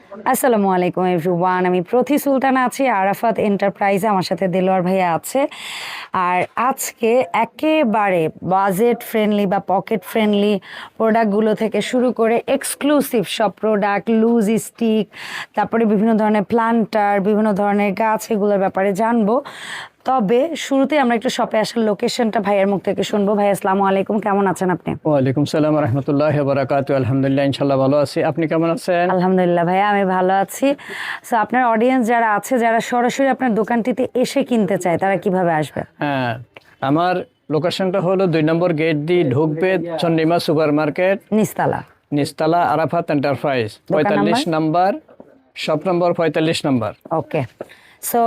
আসসালামু আলাইকুম এভরিওয়ান, আমি প্রতি সুলতানা আছি আরাফাত এন্টারপ্রাইজে। আমার সাথে দেলোয়ার ভাইয়া আছে। আর আজকে একেবারে বাজেট ফ্রেন্ডলি বা পকেট ফ্রেন্ডলি প্রোডাক্টগুলো থেকে শুরু করে এক্সক্লুসিভ সব প্রোডাক্ট, লুজ স্টিক, তারপরে বিভিন্ন ধরনের প্লান্টার, বিভিন্ন ধরনের গাছ, এগুলোর ব্যাপারে জানবো। তবে শুরুতে আমরা একটু শপে আসার লোকেশনটা ভাইয়ের মুখ থেকে শুনবো। ভাই আসসালামু আলাইকুম, কেমন আছেন আপনি? ওয়ালাইকুম সালাম রহমতুল্লাহি ওয়া বারাকাতুহু। আলহামদুলিল্লাহ, ইনশাআল্লাহ ভালো আছি। আপনি কেমন আছেন? আলহামদুলিল্লাহ ভাইয়া, আমি ভালো আছি। সো আপনার অডিয়েন্স যারা আছে, যারা সরাসরি আপনার দোকানটিতে এসে কিনতে চায়, তারা কিভাবে আসবে? হ্যাঁ, আমার লোকেশনটা হলো 2 নম্বর গেট দিয়ে ঢুকবে চন্ডিমা সুপার মার্কেট, নিস্তালা। নিস্তালা, আরাফাত এন্টারপ্রাইজ, দোকান 45 নম্বর, শপ নম্বর 45 নম্বর। ওকে। সো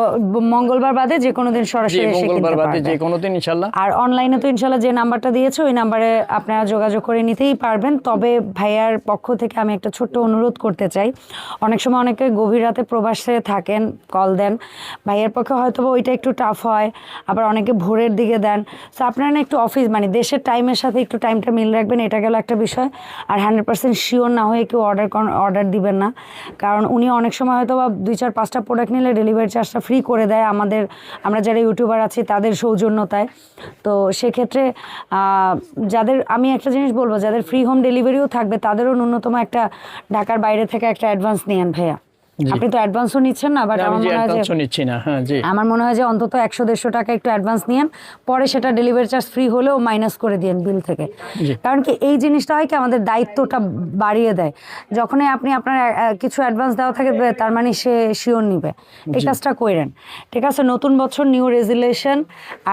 মঙ্গলবার বাদে যে কোনো দিন জি, সরাসরি এসে মঙ্গলবার কিনতে বাদে যে পারবেন। কোনো দিন ইনশাআল্লাহ। আর অনলাইনে তো ইনশাল্লাহ যে নাম্বারটা দিয়েছে ওই নাম্বারে আপনারা যোগাযোগ করে নিতেই পারবেন। তবে ভাইয়ার পক্ষ থেকে আমি একটা ছোট্ট অনুরোধ করতে চাই। অনেক সময় অনেকে গভীর রাতে প্রবাসে থাকেন, কল দেন, ভাইয়ের পক্ষে হয়তো ওইটা একটু টাফ হয়, আবার অনেকে ভোরের দিকে দেন। সো আপনারা না একটু অফিস মানে দেশের টাইমের সাথে একটু টাইমটা মিল রাখবেন, এটা গেল একটা বিষয়। আর 100% শিওর না হয়ে কেউ অর্ডার দিবেন না, কারণ উনি অনেক সময় হয়তো বা 2-4-5টা প্রোডাক্ট নিলে ডেলিভারি চার্জটা ফ্রি করে দেয় আমরা যারা ইউটিউবার আছি তাদের সৌজন্যতায়। তো সেক্ষেত্রে যাদের, আমি একটা জিনিস বলবো, যাদের ফ্রি হোম ডেলিভারিও থাকবে তাদেরও ন্যূনতম একটা ঢাকার বাইরে থেকে একটা অ্যাডভান্স নিয়েন ভাইয়া। আপনি তো অ্যাডভান্সও নিচ্ছেন না, বাট আমার মনে হয় যে নিচ্ছি না। হ্যাঁ জি, আমার মনে হয় যে অন্তত 100-150 টাকা একটু অ্যাডভান্স নিয়েন, পরে সেটা ডেলিভারি চার্জ ফ্রি হলেও মাইনাস করে দিয়েন বিল থেকে। কারণ কি এই জিনিসটা হয় কি আমাদের দায়িত্বটা বাড়িয়ে দেয়। যখনই আপনি আপনার কিছু অ্যাডভান্স দেওয়া থাকে তার মানে সে শিওর নিবে। এই কাজটা করেন, ঠিক আছে? নতুন বছর, নিউ রেজুলেশন।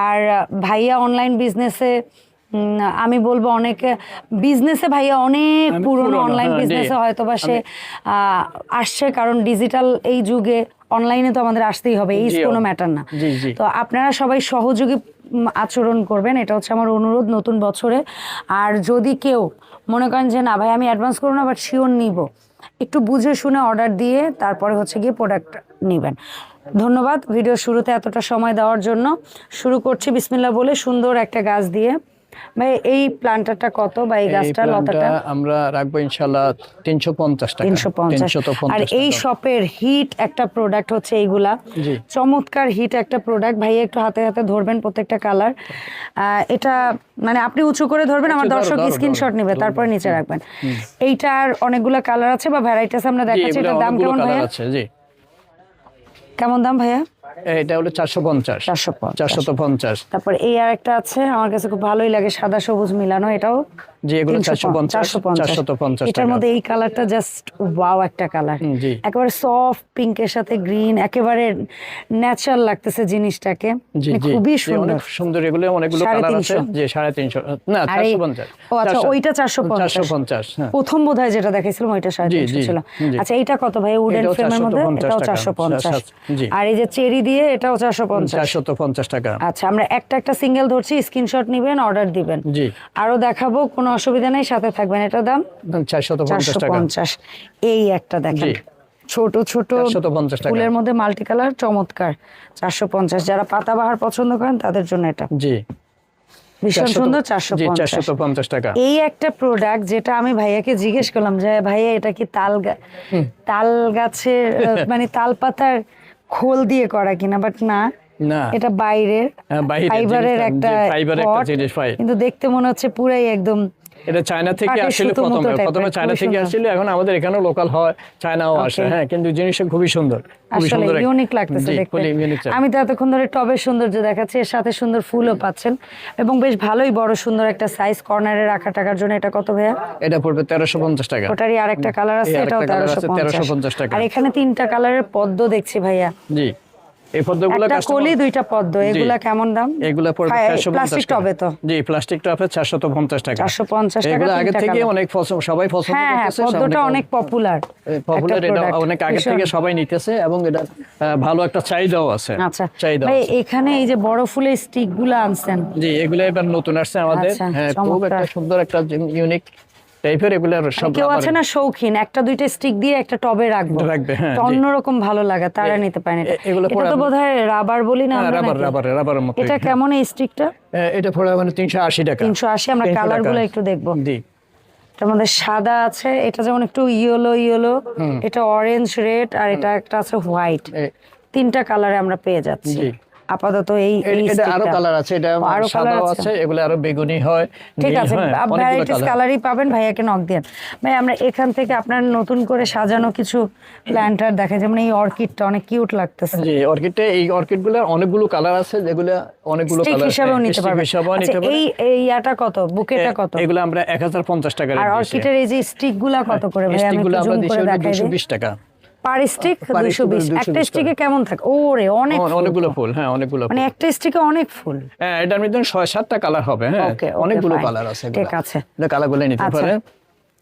আর ভাইয়া অনলাইন বিজনেসে, আমি বলবো অনেকে বিজনেসে ভাইয়া অনেক পুরনো, অনলাইন বিজনেসে হয়তো বা সে আসছে, কারণ ডিজিটাল এই যুগে অনলাইনে তো আমাদের আসতেই হবে, এই কোনো ম্যাটার না। তো আপনারা সবাই সহযোগী আচরণ করবেন, এটা হচ্ছে আমার অনুরোধ নতুন বছরে। আর যদি কেউ মনে করেন যে না ভাই আমি অ্যাডভান্স করবো না বাট শিওর নিব, একটু বুঝে শুনে অর্ডার দিয়ে তারপরে হচ্ছে গিয়ে প্রোডাক্ট নেবেন। ধন্যবাদ ভিডিও শুরুতে এতটা সময় দেওয়ার জন্য। শুরু করছি বিসমিল্লাহ বলে সুন্দর একটা গাছ দিয়ে। ভাই এই প্ল্যান্টারটা কত বা এই গাছটা, লতাটা? আমরা রাখবো ইনশাআল্লাহ 350 টাকা। 350। আর এই শপের হিট একটা প্রোডাক্ট হচ্ছে এইগুলা, চমৎকার হিট একটা প্রোডাক্ট। ভাইয়া একটু হাতে হাতে ধরবেন প্রত্যেকটা কালার। এটা মানে আপনি উঁচু করে ধরবেন, আমার দর্শক স্ক্রিনশট নেবে, তারপরে নিচে রাখবেন। এইটার অনেকগুলা কালার আছে বা ভ্যারাইটিস আমরা দেখাচ্ছি। এটার দাম কেমন ভাইয়া? কেমন দাম ভাইয়া? এটা হলো 450। 450। তারপর এই আর একটা আছে, আমার কাছে খুব ভালোই লাগে, সাদা সবুজ মিলানো, এটাও জি, এগুলো 450। এটার মধ্যে এই কালারটা জাস্ট ওয়াও একটা কালার, একেবারে সফট পিঙ্কের সাথে গ্রিন, একেবারে ন্যাচারাল লাগতেছে জিনিসটাকে, খুবই সুন্দর সুন্দর। এগুলো অনেকগুলো কালার আছে। জি 350 না 450। ও আচ্ছা, ওইটা 450। প্রথম বোধহয় যেটা দেখাইছিলাম ওইটা 350 ছিল। আচ্ছা এইটা কত ভাই? উডেন ফ্রেমের মধ্যে, এটাও 450। আর এই যে চেরি দিয়ে, এটাও 450 টাকা। আচ্ছা, আমরা একটা সিঙ্গেল ধরছি, স্ক্রিনশট নিবেন, অর্ডার দিবেন। জি, আরো দেখাবো, কোনো অসুবিধা নেই, সাথে থাকবেন। এটার দাম 450 টাকা। এই একটা দেখেন, ছোট ছোট ফুলের মধ্যে মাল্টি কালার, চমৎকার, 450। যারা পাতাবাহার পছন্দ করেন তাদের জন্য এটা জি ভীষণ সুন্দর। 450 টাকা। এই একটা প্রোডাক্ট যেটা আমি ভাইয়াকে জিজ্ঞেস করলাম যে ভাইয়া এটা কি তাল গাছের মানে তাল পাতার খোল দিয়ে করা কিনা, বাট না, এটা বাইরের ফাইবারের একটা পট, কিন্তু দেখতে মনে হচ্ছে পুরাই একদম। এটা চায়না থেকে আসলে, প্রথমে চায়না থেকে আসলে, এখন আমাদের এখানেও লোকাল হয়, চায়নাও আসে। হ্যাঁ, কিন্তু জিনিসটা খুবই সুন্দর, খুবই সুন্দর, ইউনিক লাগতেছে দেখতে। আমি তো এতক্ষণ ধরে টবের সৌন্দর্য দেখাচ্ছি, এর সাথে সুন্দর ফুলও পাচ্ছেন এবং বেশ ভালোই বড় সুন্দর একটা সাইজ কর্নারে রাখা টাকার জন্য। এটা কত ভাইয়া? এটা পড়বে 1350 টাকা। ওটারই আরেকটা কালার আছে, এটাও 1350 টাকা। আর এখানে 3টা কালারের পদ্ম দেখছি ভাইয়া। জি, এই পদ্মগুলো একটা কলি, 2টা পদ্ম, এগুলা কেমন দাম? এগুলা পড়বে 450 প্লাস্টিক টবে তো? জি, প্লাস্টিক টবে 450 টাকা। 450 টাকা। এগুলো আগে থেকে অনেক সবাই পছন্দ করতেছে, পদ্মটা অনেক পপুলার, এটা অনেক আগে থেকে সবাই নিতেছে এবং এটা ভালো একটা চাহিদাও আছে। আচ্ছা ভাই, এখানে এই যে বড় ফুলের স্টিক গুলো আনছেন, জি এগুলো এবার নতুন আসছে আমাদের। হ্যাঁ, খুব একটা সুন্দর, একটা ইউনিক টাইপের। এগুলোর সব কেউ আছে না শৌখিন, 1-2টা স্টিক দিয়ে একটা টবে রাখবে, অন্যরকম ভালো লাগে, তারা নিতে পারেন। এটা তো বোধহয় রাবার বলি না আমরা, রাবারের মতো। এটা কেমন এই স্টিকটা? এটা পড়ে মানে 380 টাকা। 380। আমরা কালার গুলো একটু দেখবো। জি, এটার মধ্যে সাদা আছে, এটা যেমন একটু ইয়েলো, এটা অরেঞ্জ রেড, আর এটা একটা আছে হোয়াইট। তিনটা কালারে আমরা পেয়ে যাচ্ছি আপাতত। এটা আরো কালার আছে, এটা সাদাও আছে, এগুলো আরো বেগুনি হয়। ঠিক আছে, ভ্যারাইটিস কালারই পাবেন। ভাইয়াকে নক দেন। ভাই আমরা এখান থেকে আপনার নতুন করে সাজানো কিছু প্ল্যান্টার দেখে, যেমন এই অর্কিডটা অনেক কিউট লাগতেছে। জি, অর্কিডটা, এই অর্কিডগুলোর অনেকগুলো কালার আছে, যেগুলো অনেকগুলো কালার হিসাবেও নিতে পারবেন। এই ইয়াটা কত, বুকেটা কত? এগুলো আমরা 1050 টাকা রেট আর দিছি। অর্কিডের এই যে স্টিকগুলা কত করে ভাই? আমি স্টিকগুলো আমরা দিছি 220 টাকা পার স্টিক। 220। একটা স্টিকে কেমন থাকে? ওরে অনেকগুলো ফুল। হ্যাঁ, অনেকগুলো ফুল, মানে একটা স্টিকে অনেক ফুল। হ্যাঁ, এটার মধ্যে 6-7টা কালার হবে। হ্যাঁ, অনেকগুলো কালার আছে। ঠিক আছে, এটা কালারগুলো নিতে পারেন।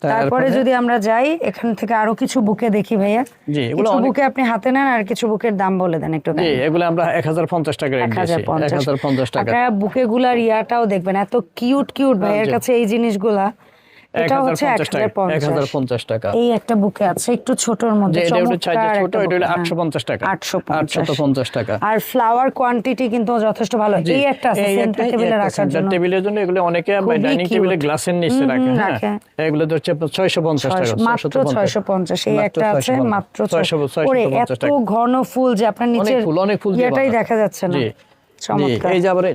তারপরে যদি আমরা যাই এখান থেকে আরো কিছু বুকে দেখি ভাইয়া। জি, এগুলো বুকে আপনি হাতে নেন, আর কিছু বুকের দাম বলে দেন একটু। জি, এগুলো আমরা 1050 টাকা রেট দিয়েছি। 1050 টাকা। আপনারা বুকে গুলার ইয়াটাও দেখবেন, এত কিউট ভাইয়ের কাছে এই জিনিসগুলা। এটা হচ্ছে 1050 টাকা। এই একটা বুকে আছে একটু ছোটর মধ্যে, এটা হলো সাইজ ছোট, এটা হলো 850 টাকা। 850 টাকা। আর ফ্লাওয়ার কোয়ান্টিটি কিন্তু যথেষ্ট ভালো। এই একটা আছে সেন্টার টেবিলে রাখার জন্য। টেবিলের জন্য এগুলো অনেকে ডাইনিং টেবিলে গ্লাসের নিচে রাখে। হ্যাঁ, এগুলো তো হচ্ছে 650 টাকা। মাত্র 650। এই একটা আছে মাত্র 650। ওরে এত ঘন ফুল যে আপনার নিচের এটাই দেখা যাচ্ছে না। চমৎকার। এই যে আবার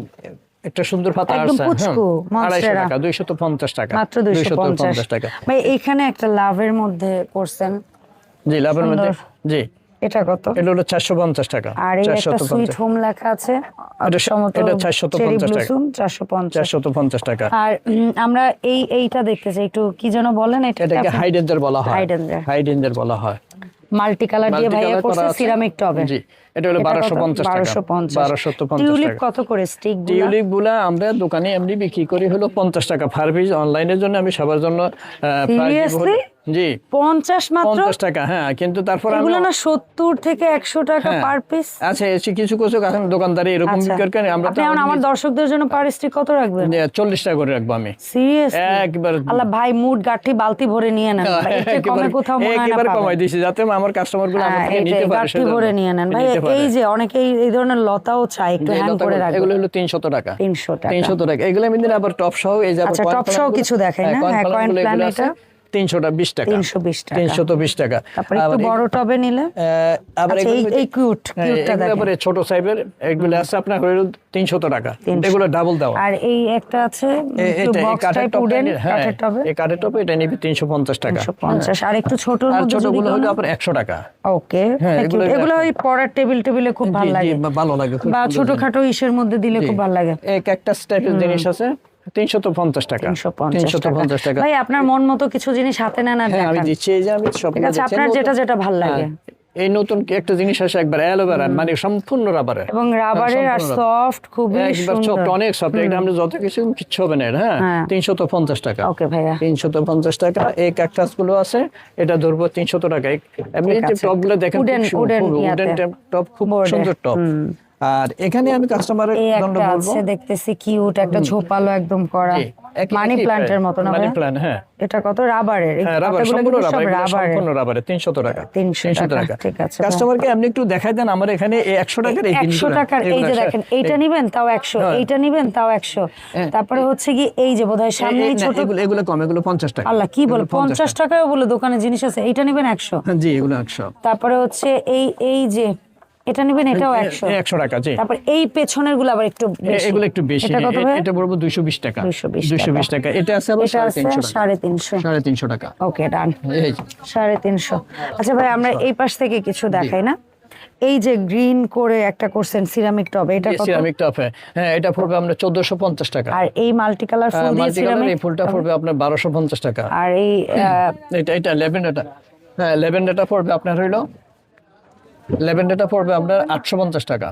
একটা সুন্দর পাতা আছে, একদম পুচকু, 250 টাকা, 250 টাকা, মাত্র 250 টাকা। ভাই এখানে একটা লাভের মধ্যে করছেন। জি, লাভের মধ্যে। জি, এটা কত? এটা হলো 450 টাকা। আর এই একটা সুইট হোম লেখা আছে, এটা 450 টাকা। 450 টাকা। আর আমরা এইটা দেখতে চাই একটু, কি যেন বলেন এটা? এটাকে হাইডেঞ্জার বলা হয়। হাইডেঞ্জার বলা হয়। মাল্টি কালার দিয়ে ভাইয়া করছে, সিরামিক টবে। জি, এটা হলো 1250 টাকা। 1250 টিউলিপ কত করে স্টিক? টিউলিপ গুলা আমরা দোকানে এমনি বিক্রি করি হলো 50 টাকা পার পিস। অনলাইনের জন্য আমি সবার জন্য প্রাইস। জি, 50 মাত্র? 50 টাকা। হ্যাঁ, কিন্তু তারপর এগুলো না 70 থেকে 100 টাকা পার পিস। আচ্ছা, কিছু এখন দোকানদারি এরকম বিক্রি করে। আমরা তো আমার দর্শকদের জন্য পার স্টিক কত রাখবেন? 40 টাকা করে রাখবো আমি। সিরিয়াসলি? একবার আল্লাহ ভাই, মুড গাঠি বালতি ভরে নিয়ে নেন। এতে কমে কোথাও মনে হয় না। একবার কমাই দিয়েছি যাতে আমার কাস্টমার গুলো আমার থেকে নিতে পারে। গাঠি ভরে নিয়ে নেন ভাই। এই যে অনেকে এই ধরনের লতাও চাই একটু হ্যাং করে রাখবেন। এগুলো হলো 300 টাকা। 300 টাকা। এগুলো আমি দিন আবার টপ সহ। এই যে আচ্ছা, টপ সহ কিছু দেখাই না? হ্যাঁ, কয়েন প্ল্যান এটা 320 টাকা। 320 টাকা। তারপরে একটু বড় টবে নিলে আবার এই কিউটটা দেখেন। তারপরে ছোট সাইজের এগুলো আছে আপনার হলো 300 টাকা। এগুলো ডাবল দাও। আর এই একটা আছে একটু বক্স টাইপ উডেন কাঠের টবে। এই কাঠের টবে এটা নিবি 350 টাকা। 350। আর একটু ছোটর মধ্যে ছোটগুলো হলো আপনার 100 টাকা। ওকে, এগুলো ওই পড়ার টেবিলে খুব ভালো লাগে। ভালো লাগে, বা ছোটখাটো ইসের মধ্যে দিলে খুব ভালো লাগে। এক একটা টাইপের জিনিস আছে 350 টাকা। 350 টাকা। ভাই আপনার মন মতো কিছু জিনিস হাতে নেন আর দেখান। আমি দিচ্ছি, এই যে আমি সব ঠিক আছে, আপনার যেটা ভালো লাগে। এই নতুন একটা জিনিস আছে একবার অ্যালোভেরা, মানে সম্পূর্ণ রাবারের, এবং রাবারের আর সফট, খুবই সুন্দর, অনেক সফট। এটা আমরা যত কিছু হবে না। হ্যাঁ, 350 টাকা। ওকে ভাইয়া, 350 টাকা। এই ক্যাকটাস গুলো আছে, এটা ধরবো 300 টাকা। এমনি টপ গুলো দেখেন, উডেন টপ, খুব সুন্দর টপ। আর এখানে আমি কাস্টমারের জন্য বলবো, দেখতেছি কিউট একটা ঝোপালো একদম করা মানি প্ল্যান্টের মতো না? Money plant. হ্যাঁ, এটা কত? রাবারের? সম্পূর্ণ রাবারের। 300 টাকা। 300 টাকা। ঠিক আছে, কাস্টমারকে আপনি একটু দেখাই দেন আমার এখানে 100 টাকার। 100 টাকার এই যে দেখেন, এইটা নিবেন তাও 100, এইটা নিবেন তাও 100। তারপরে হচ্ছে কি এই যে বোধহয় সামনে ছোট, এগুলো কম, এগুলো 50 টাকা। আল্লাহ, কি বলে 50 টাকায় বলে দোকানে জিনিস আছে? এইটা নিবেন 100। জি, এগুলো 100। তারপরে হচ্ছে এই যে এটা নিবেন, এটাও 100 টাকা। জি। তারপর এই পেছনের গুলো আবার একটু বেশি, এগুলো একটু বেশি। এটা কত ভাই? এটা বলবো 220 টাকা। 220 টাকা। এটা আছে আবার 350 টাকা। ওকে, ডান। 350। আচ্ছা ভাই, আমরা এই পাশ থেকে কিছু দেখাই না? এই যে গ্রিন করে একটা করছেন সিরামিক টব, এটা কত? সিরামিক টব। হ্যাঁ, এটা পড়বে আপনার 1450 টাকা। আর এই মাল্টি কালার ফুল দিয়ে সিরামিক, এই ফুলটা পড়বে আপনার 1250 টাকা। আর এই এটা ল্যাভেন্ডারটা, হ্যাঁ ল্যাভেন্ডারটা পড়বে আপনার হইলো, ল্যাভেন্ডারটা পড়বে আপনার 850 টাকা।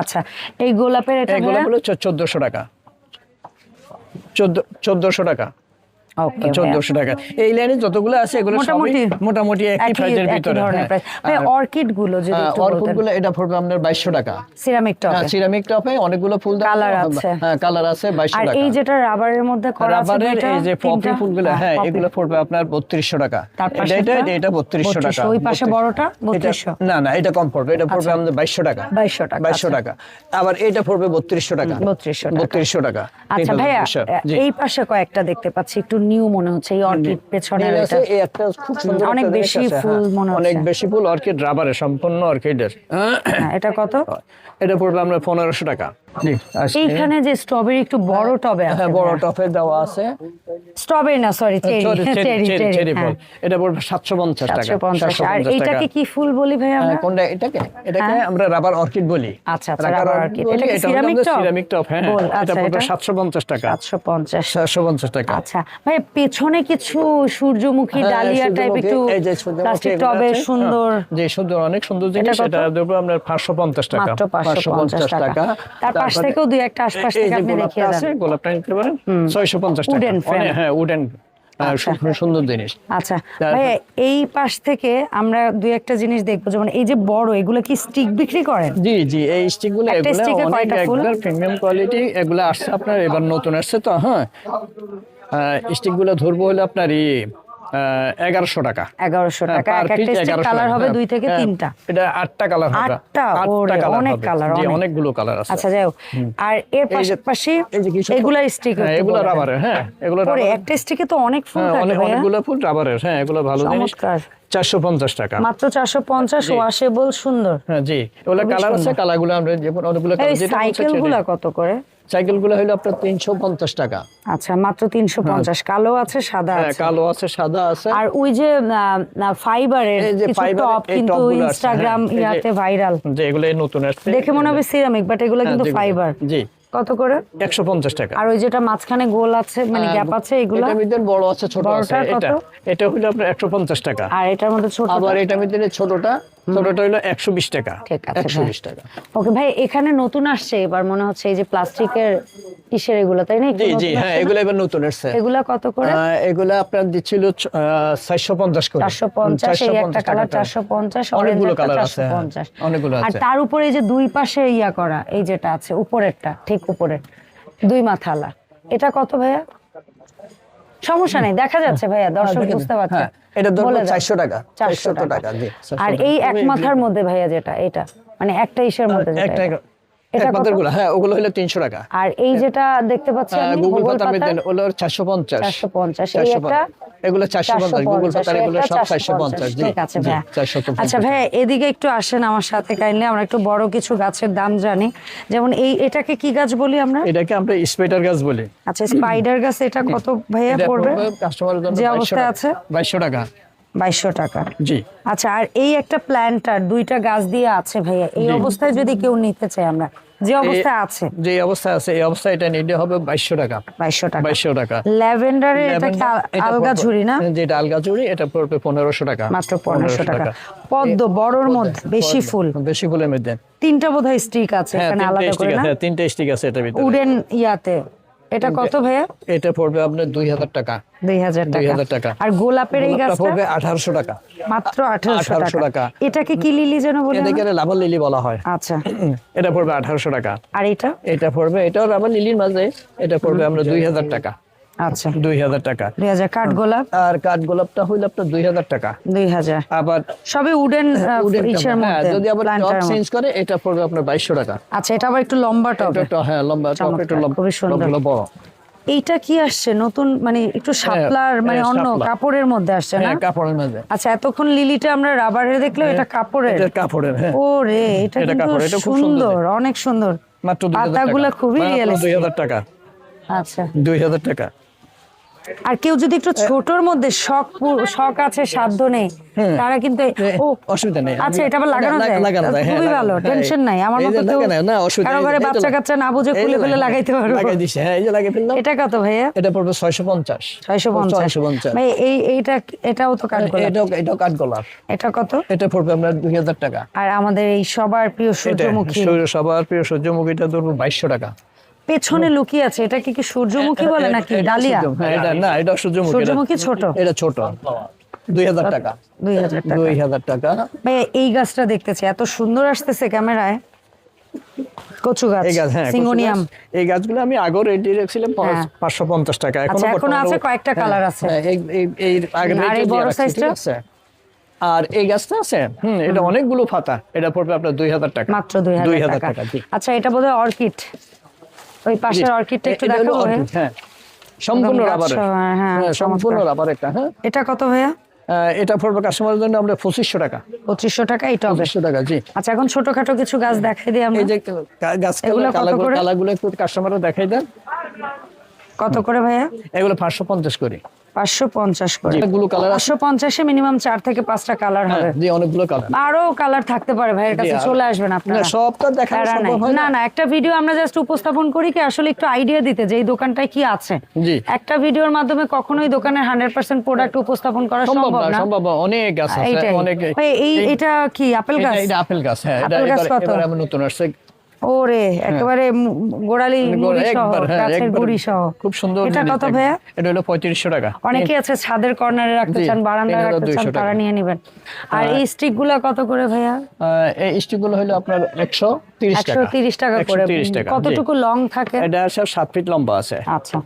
আচ্ছা, এই গোলাপের এটা? গোলাপ হলো 1400 টাকা। 1400 টাকা। ওকে, 1400 টাকা। এই লাইনে যতগুলো আছে এগুলো মোটামুটি একই প্রাইসের ভিতরে। ভাই অর্কিড গুলো যদি একটু বলতেন। অর্কিড গুলো এটা পড়বে আপনার 2200 টাকা। সিরামিক টবে? সিরামিক টবে অনেকগুলো ফুল কালার আছে। হ্যাঁ, কালার আছে 2200 টাকা। আর এই যেটা রাবারের মধ্যে করা আছে, রাবারের এই যে পপি ফুলগুলো, হ্যাঁ এগুলো পড়বে আপনার 3200 টাকা। এটা 3200 টাকা। ওই পাশে বড়টা 3200? না, এটা কম পড়বে। এটা পড়বে আমাদের 2200 টাকা। 2200 টাকা। আবার এটা পড়বে 3200 টাকা। 3200 টাকা। আচ্ছা ভাইয়া, এই পাশে কয়েকটা দেখতে পাচ্ছি একটু নিউ মনে হচ্ছে এই অর্কিড পেছনে নীল আছে, এই একটা খুব সুন্দর অনেক একটা জিনিস বেশি আছে, ফুল মনে হচ্ছে। অনেক বেশি ফুল অর্কিড রাবারের, সম্পূর্ণ অর্কিডের। হ্যাঁ, এটা কত? এটা পড়বে আমরা 1500 টাকা। জি, এইখানে যে স্ট্রবেরি একটু বড় টবে আছে, হ্যাঁ বড় টপে দেওয়া আছে। স্ট্রবেরি না সরি চেরি ফল, এটা পড়বে 750 টাকা। 750। আর 750 টাকা। এটাকে কি ফুল বলি ভাই আমরা? কোনটা? এটাকে আমরা রাবার অর্কিড বলি। আচ্ছা, রাবার অর্কিড। এটা কি সিরামিক টপ? সিরামিক টপ, হ্যাঁ। এটা পড়বে 750 টাকা। 750 টাকা। আচ্ছা ভাই, পেছনে কিছু সূর্যমুখী ডালিয়া টাইপ একটু প্লাস্টিক টবে সুন্দর, যে সুন্দর, অনেক সুন্দর জিনিস। এটা দেবো আপনার 550 টাকা। মাত্র 550 টাকা। তার পাশ থেকেও দুই একটা আশপাশ থেকে আপনি দেখিয়ে দেন। গোলাপটা নিতে পারেন 650 টাকা। হ্যাঁ, উডেন, সুন্দর জিনিস। আচ্ছা ভাই, এই পাশ থেকে আমরা দুই একটা জিনিস দেখবো, যেমন এই যে বড়, এগুলো কি স্টিক বিক্রি করেন? জি জি, এই স্টিকগুলো অনেক একবার প্রিমিয়াম কোয়ালিটি। এগুলো আসছে আপনার এবার নতুন আসছে তো। হ্যাঁ, স্টিকগুলো ধরবো হলো আপনার 1100 টাকা। 1100 টাকা। এক একটা স্টিক কালার হবে 2 থেকে 3টা। এটা 8টা কালার হবে। 8টা? অনেক কালার, অনেকগুলো কালার আছে। আচ্ছা যাই হোক। আর এর পাশাপাশি এগুলা স্টিক, এগুলো রাবারের। হ্যাঁ, এগুলো রাবারের। একটা স্টিকে তো অনেক ফুল থাকে ভাই। অনেকগুলো ফুল রাবারের। হ্যাঁ, এগুলো ভালো জিনিস। 450 টাকা। মাত্র 450। ওয়াশেবল, সুন্দর। হ্যাঁ জি, এগুলো কালার আছে। কালারগুলো আমরা যেমন অনেকগুলো কালার। যেটা সাইকেলগুলো কত করে? সাইকেলগুলো হলো আপনার 350 টাকা। আচ্ছা, মাত্র 350। কালো আছে, সাদা আছে। কালো আছে, সাদা আছে। আর ওই যে ফাইবারের কিছু টপ কিন্তু ইনস্টাগ্রাম ইয়াতে ভাইরাল, যে এগুলো নতুন আসছে, দেখে মনে হবে সিরামিক, বাট এগুলো কিন্তু ফাইবার। জি, কত করে? 150 টাকা। আর ওই যেটা মাঝখানে গোল আছে, মানে গ্যাপ আছে, এগুলো? এটার মধ্যে বড় আছে, ছোট আছে। এটা হলো আপনার 150 টাকা। আর এটার মধ্যে ছোট? আবার এটার মধ্যে ছোটটা হলো 120 টাকা। ঠিক আছে, 120 টাকা। ওকে ভাই, এখানে নতুন আসছে এবার মনে হচ্ছে এই যে প্লাস্টিকের কিসের এগুলো, তাই না? জি জি, হ্যাঁ, এগুলো এবার নতুন আসছে। এগুলা কত করে? এগুলা আপনার দিচ্ছিল 450 করে। 450। এই একটা কালার 450, অনেকগুলো কালার আছে, অনেকগুলো আছে। আর তার উপরে এই যে দুই পাশে ইয়া করা, এই যেটা আছে উপরেরটা, ঠিক উপরে 2 মাথালা, এটা কত ভাইয়া? সমস্যা নেই, দেখা যাচ্ছে ভাইয়া, দর্শক বুঝতে পারছে। এটা ধরুন 400 টাকা। 400 টাকা। জি। আর এই এক মাথার মধ্যে ভাইয়া যেটা, এটা মানে একটা ইসের মধ্যে যেটা, এটা কতগুলো? হ্যাঁ, ওগুলো হলো 300 টাকা। আর এই যেটা দেখতে পাচ্ছি আমি গুগল পাতার মধ্যে ওগুলো 450। 450। এই একটা এগুলো 450। গুগল পাতার এগুলো সব 450। জি, ঠিক আছে ভাইয়া। 450। আচ্ছা ভাইয়া, এদিকে একটু আসেন আমার সাথে কাইন্ডলি, আমরা একটু বড় কিছু গাছের দাম জানি। যেমন এটাকে কি গাছ বলি আমরা? এটাকে আমরা স্পাইডার গাছ বলি। আচ্ছা, স্পাইডার গাছ, এটা কত ভাইয়া পড়বে? কাস্টমারের জন্য যে অবস্থায় আছে 2200 টাকা। 2200 টাকা। জি। আচ্ছা, আর এই একটা প্ল্যান্টার 2টা গাছ দিয়ে আছে ভাইয়া, এই অবস্থায় যদি কেউ নিতে চায়, আমরা যে অবস্থায় আছে, যে অবস্থায় আছে, এই অবস্থায় এটা নিতে হবে 2200 টাকা। 2200 টাকা। 2200 টাকা। ল্যাভেন্ডারের এটা কি আলগা ঝুরি না? যেটা আলগা ঝুরি, এটা পড়বে 1500 টাকা। মাত্র 1500 টাকা। পদ্ম বড়র মধ্যে বেশি ফুল, বেশি ফুলের মধ্যে 3টা বোধহয় স্টিক আছে এখানে আলাদা করে না? হ্যাঁ, 3টা স্টিক আছে এটার ভিতরে। উডেন ইয়াতে। এটা কত ভাইয়া? এটা পড়বে আপনার 2000 টাকা। 2000 টাকা। আর গোলাপের এই গাছটা পড়বে 1800 টাকা। মাত্র 1800 টাকা। এটাকে কি লিলি যেন বলে? এটাকে রাবার লিলি বলা হয়। আচ্ছা, এটা পড়বে 1800 টাকা। আর এটা পড়বে, এটাও রাবার লিলির মাঝে, এটা পড়বে আমরা 2000 টাকা। আচ্ছা, 2000 টাকা। 2000। কাঠ গোলাপ? আর কাঠ গোলাপটা হইল আপনার 2000 টাকা। 2000। আবার সবই উডেন ইসের মধ্যে। যদি আবার টপ চেঞ্জ করে, এটা পড়বে আপনার 2200 টাকা। আচ্ছা, এটা আবার একটু লম্বা টপ। হ্যাঁ, লম্বা টপ, একটু লম্বা, খুবই সুন্দর। বড়। এইটা কি আসছে নতুন, মানে একটু শাপলার, মানে অন্য কাপড়ের মধ্যে আসছে না? হ্যাঁ, কাপড়ের মধ্যে। আচ্ছা, এতক্ষণ লিলিটা আমরা রাবারের দেখলেও এটা কাপড়ের। এটা কাপড়ের, হ্যাঁ। ওরে, এটা কিন্তু সুন্দর, অনেক সুন্দর। মাত্র 2000 টাকা। পাতাগুলো খুবই রিয়েলিস্টিক। 2000 টাকা। আচ্ছা, 2000 টাকা। আর কেউ যদি একটু ছোটর মধ্যে শখ আছে, সাধ্য নেই, তারা কিন্তু অসুবিধা নেই। আচ্ছা, এটা আবার লাগানো যায়? খুবই ভালো, টেনশন নাই। আমার মতো কেউ কারো ঘরে বাচ্চা কাচ্চা না বুঝে খুলে খুলে লাগাইতে পারবো। লাগাই দিছে, হ্যাঁ, এই যে লাগিয়ে ফেললাম। এটা কত ভাইয়া? এটা পড়বে 650। 650 ভাই। এটাও তো কাঠগোলাপ? এটাও কাঠগোলাপ। এটা কত? এটা পড়বে আপনার 2000 টাকা। আর আমাদের এই সবার প্রিয় সূর্যমুখী? সবার প্রিয় সূর্যমুখীটা ধরবো 2200 টাকা। পেছনে লুকিয়ে আছে, এটা কি সূর্যমুখী বলে নাকি ডালিয়া? এটা না, এটা সূর্যমুখী। সূর্যমুখী ছোট? এটা ছোট। 2000 টাকা। 2000 টাকা। ভাই, এই গাছটা দেখতেছি এত সুন্দর আসতেছে ক্যামেরায়। কচু গাছ, সিঙ্গোনিয়াম। এই গাছগুলো আমি আগে রেডি রেখেছিলাম 550 টাকা। এখনো আছে, কয়েকটা কালার আছে। এই আগে বড় সাইজটা আছে। আর এই গাছটা আছে, এটা অনেকগুলো পাতা, এটা পড়বে আপনার 2000 টাকা। মাত্র 2000 টাকা। আচ্ছা, এটা বোধহয় অর্কিড। ওই পাশের অর্কিডটা একটু দেখাবো? হ্যাঁ, সম্পূর্ণ রাবার, হ্যাঁ সম্পূর্ণ রাবার একটা। হ্যাঁ, এটা কত ভাইয়া? এটা পড়বে কাস্টমারের জন্য আমরা 2500 টাকা। 2500 টাকা এই টবে? 2500 টাকা, জি। আচ্ছা, এখন ছোটখাটো কিছু গাছ দেখাই দিই আমরা। এই যে গাছ কালাগুলো একটু কাস্টমাররা দেখাই দেন। কত করে ভাইয়া? এগুলো 550 করে। 550 করে। অনেকগুলো কালার আছে। 550 এ মিনিমাম 4 থেকে 5টা কালার হবে। জি, অনেকগুলো কালার। আরো কালার থাকতে পারে, ভাইয়ের কাছে চলে আসবেন আপনারা। না, সব তো দেখানো সম্ভব হয় না। না, একটা ভিডিও আমরা জাস্ট উপস্থাপন করি কি আসলে একটু আইডিয়া দিতে যে এই দোকানটায় কি আছে। জি। একটা ভিডিওর মাধ্যমে কখনোই দোকানের 100% প্রোডাক্ট উপস্থাপন করা সম্ভব না। সম্ভব অনেক গাছ আছে, অনেক। এটা কি আপেল গাছ? এটা আপেল গাছ, হ্যাঁ। এটা এবারে আমি নতুন আসছে। ওরে, একেবারে গোড়ালি মুড়ি সহ, গাছের গুড়ি সহ, খুব সুন্দর। এটা কত ভাইয়া? এটা হলো 3500 টাকা। অনেকে আছে ছাদের কর্নারে রাখতে চান, বারান্দায় রাখতে চান, তারা নিয়ে নেবেন। আর এই স্টিক গুলো কত করে ভাইয়া? এই স্টিক গুলো হলো আপনার 130 টাকা। 130 টাকা করে। 130 টাকা। কতটুকু লং থাকে? এটা সব 7 ফিট লম্বা আছে। আচ্ছা।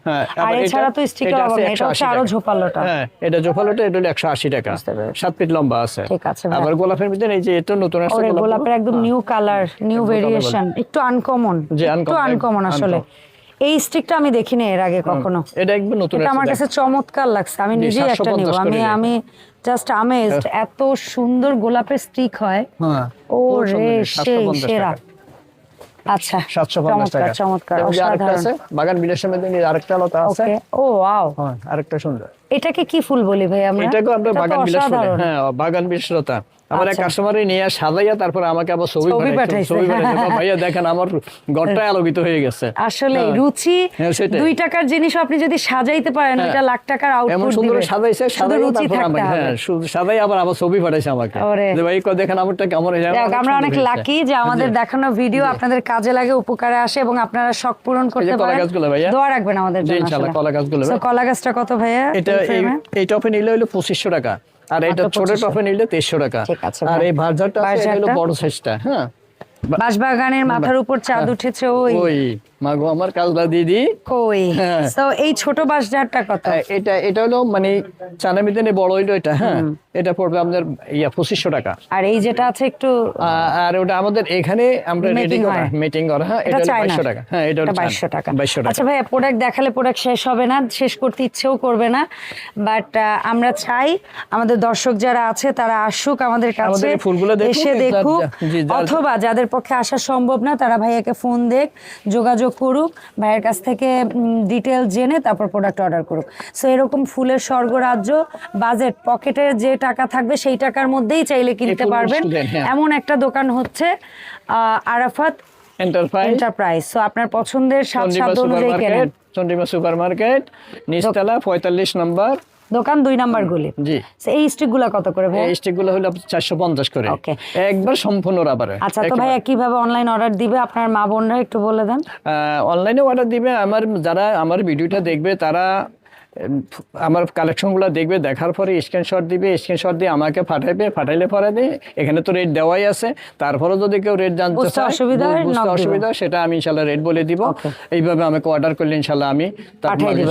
আর এছাড়া তো স্টিকার হবে, এটা হচ্ছে আরো ঝোপালোটা। হ্যাঁ, এটা ঝোপালোটা, এটা হলো 180 টাকা। 7 ফিট লম্বা আছে। ঠিক আছে। আবার গোলাপের ভিতরে এই যে এটা নতুন আসছে গোলাপ। গোলাপের একদম নিউ কালার, নিউ ভেরিয়েশন, একটু আনকমন, একটু আনকমন আসলে। এই স্টিকটা আমি দেখিনি এর আগে কখনো। এটা একদম নতুন। এটা আমার কাছে চমৎকার লাগছে, আমি নিজেই একটা নিব। আমি জাস্ট আমেজড, এত সুন্দর গোলাপের স্টিক হয়। হ্যাঁ, ও রে, সেই সেরা। আচ্ছা, 750 টাকা। চমৎকার। আরেকটা আছে বাগান বিলাসের মধ্যে, আরেকটা লতা আছে। ও ওয়াও, হ্যাঁ, আরেকটা সুন্দর। এটাকে কি ফুল বলি ভাই আমরা? এটাকে আমরা বাগান বিলাস বলি। হ্যাঁ, বাগান বিলাস লতা। আমার এক কাস্টমারই নিয়ে সাজাইয়া তারপর আমাকে আবার ছবি পাঠাইছে। ভাইয়া দেখেন আমার ঘরটা আলোকিত হয়ে গেছে। আসলে রুচি, 2 টাকার জিনিস আপনি যদি সাজাইতে পারেন, এটা লাখ টাকার আউটপুট দিবে। এমন সুন্দর সাজাইছে, সাজাইয়া তারপর আমাকে, হ্যাঁ, সাজাই আবার ছবি পাঠাইছে আমাকে যে ভাই দেখেন আমারটা কেমন হয়েছে। আমরা অনেক লাকি যে আমাদের দেখানো ভিডিও আপনাদের কাজে লাগে, উপকারে আসে এবং আপনারা শখ পূরণ করতে পারেন। দোয়া রাখবেন আমাদের জন্য। ইনশাআল্লাহ। কলা গাছগুলো, কলা গাছটা কত ভাইয়া? এই টপে নিলে হলো 2500 টাকা। আর এটা ছোট টপে নিলে 2300 টাকা। আর এই ভার্জারটা হলো বড় সাইজটা। হ্যাঁ, বাঁশবাগানের মাথার উপর চাঁদ উঠেছে। ওই মাগো আমার কালদা দিদি কই। সো এই ছোট বাঁশঝাড়টা কত? এটা হলো মানে চানা মিদানে বড় হইলো এটা। হ্যাঁ, এটা পড়বে আপনার 2500 টাকা। আর এই যেটা আছে একটু, আর ওটা আমাদের এখানে আমরা মিটিং করা। হ্যাঁ, এটা 2200 টাকা। হ্যাঁ, এটা 2200 টাকা। 2200 টাকা। আচ্ছা ভাই, প্রোডাক্ট দেখালে প্রোডাক্ট শেষ হবে না, শেষ করতে ইচ্ছেও করবে না, বাট আমরা চাই আমাদের দর্শক যারা আছে তারা আসুক আমাদের কাছে, এসে দেখুক, অথবা যাদের পক্ষে আসা সম্ভব না তারা ভাইয়াকে ফোন দেখ, যোগাযোগ করুক, ভাইয়ের কাছ থেকে ডিটেল জেনে তারপর প্রোডাক্ট অর্ডার করুক। সো এরকম ফুলের স্বর্গরাজ্য, বাজেট, পকেটের যে টাকা থাকবে সেই টাকার মধ্যেই চাইলে কিনতে পারবেন এমন একটা দোকান হচ্ছে আরাফাত এন্টারপ্রাইজ। সো আপনার পছন্দের সাধ্য অনুযায়ী কেনেন। চন্ডিমা সুপার মার্কেট, নিচতলা 45 নম্বর দোকান, 2 নাম্বার গলি। জি। এই স্টিকগুলো কত করে ভাই? এই স্টিকগুলো হলো 450 করে। ওকে, একবার সম্পূর্ণ রাবারে। আচ্ছা, তো ভাইয়া কিভাবে অনলাইন অর্ডার দিবে আপনার মা বোনরা একটু বলে দেন। অনলাইনে অর্ডার দিবে যারা আমার ভিডিওটা দেখবে, তারা আমার কালেকশনগুলো দেখবে, দেখার পরে স্ক্রিনশট দিবে, স্ক্রিনশট দিয়ে আমাকে পাঠাইলে পরে দিয়ে এখানে তো রেট দেওয়াই আছে। তারপরে যদি কেউ রেট জানতে চায়, অসুবিধা, সেটা আমি ইনশাআল্লাহ রেট বলে দিব। এইভাবে আমাকে অর্ডার করলে ইনশাআল্লাহ আমি পাঠাই দিব।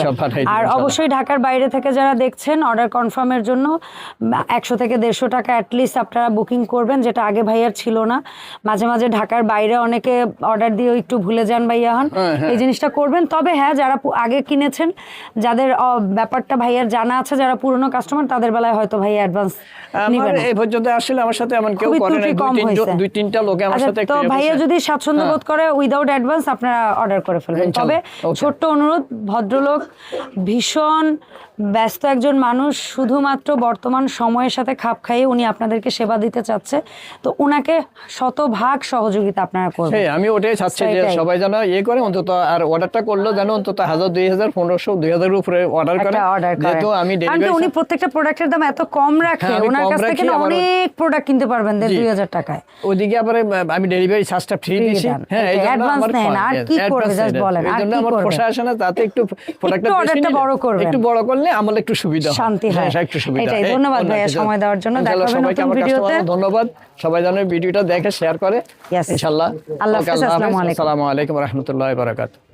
আর অবশ্যই ঢাকার বাইরে থেকে যারা দেখছেন, অর্ডার কনফার্মের জন্য 100 থেকে 150 টাকা অ্যাটলিস্ট আপনারা বুকিং করবেন, যেটা আগে ভাইয়ার ছিল না। মাঝে মাঝে ঢাকার বাইরে অনেকে অর্ডার দিয়ে একটু ভুলে যান ভাইয়া হন, এই জিনিসটা করবেন। তবে হ্যাঁ, যারা আগে কিনেছেন, যাদের ব্যাপারটা ভাইয়ার জানা আছে, যারা পুরনো কাস্টমার, তাদের বেলায় হয়তো ভাইয়া অ্যাডভান্স আমার এই পর্যন্ত আসলে আমার সাথে এমন কেউ করে না। 2-3টা লোক আমার সাথে। তো ভাইয়া যদি স্বাচ্ছন্দ্য বোধ করে উইদাউট অ্যাডভান্স আপনারা অর্ডার করে ফেলবেন। তবে ছোট্ট অনুরোধ, ভদ্রলোক ভীষণ ব্যস্ত একজন মানুষ, শুধুমাত্র বর্তমান সময়ের সাথে খাপ খাইয়ে উনি আপনাদেরকে সেবা দিতে চাচ্ছে, তো উনাকে শতভাগ সহযোগিতা আপনারা করবেন। আমি ওটাই চাচ্ছি যে সবাই যেন করে, অন্তত আর অর্ডারটা করলো যেন অন্তত 1000, 2000, 1500, 2000 উপরে অর্ডার করে। যেহেতু আমি উনি প্রত্যেকটা প্রোডাক্টের দাম এত কম রাখে, ওনার কাছ থেকে অনেক প্রোডাক্ট কিনতে পারবেন 2000 টাকায়। ওইদিকে আবার আমি ডেলিভারি চার্জটা ফ্রি দিছি। হ্যাঁ, এই জন্য আমার আর কি করবে জাস্ট বলেন, আর কি করবে? প্রশাসনে তাতে একটু প্রোডাক্টটা অর্ডারটা বড় করবেন, একটু বড় করলে আমার একটু সুবিধা, শান্তি হয়, একটু সুবিধা। এটাই। ধন্যবাদ ভাইয়া সময় দেওয়ার জন্য। দেখা হবে নতুন ভিডিওতে। ধন্যবাদ। সবাই যেন ভিডিওটা দেখে, শেয়ার করে ইনশাআল্লাহ। আল্লাহ হাফেজ। আসসালামু আলাইকুম। আসসালামু আলাইকুম ওয়া রাহমাতুল্লাহি ওয়া বারাকাতুহু।